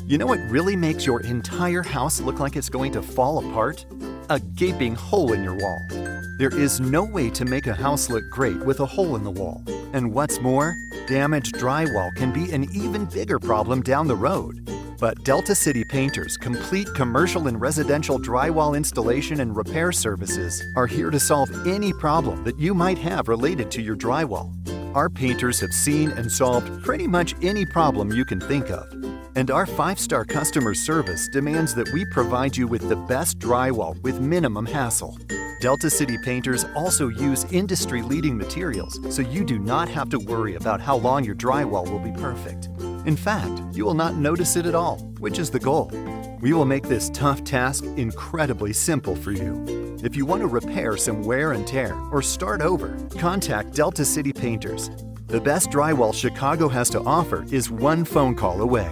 You know what really makes your entire house look like it's going to fall apart? A gaping hole in your wall. There is no way to make a house look great with a hole in the wall. And what's more, damaged drywall can be an even bigger problem down the road. But Delta City Painters' complete commercial and residential drywall installation and repair services are here to solve any problem that you might have related to your drywall. Our painters have seen and solved pretty much any problem you can think of. And our 5-star customer service demands that we provide you with the best drywall with minimum hassle. Delta City Painters also use industry-leading materials, so you do not have to worry about how long your drywall will be perfect. In fact, you will not notice it at all, which is the goal. We will make this tough task incredibly simple for you. If you want to repair some wear and tear or start over, contact Delta City Painters. The best drywall Chicago has to offer is one phone call away.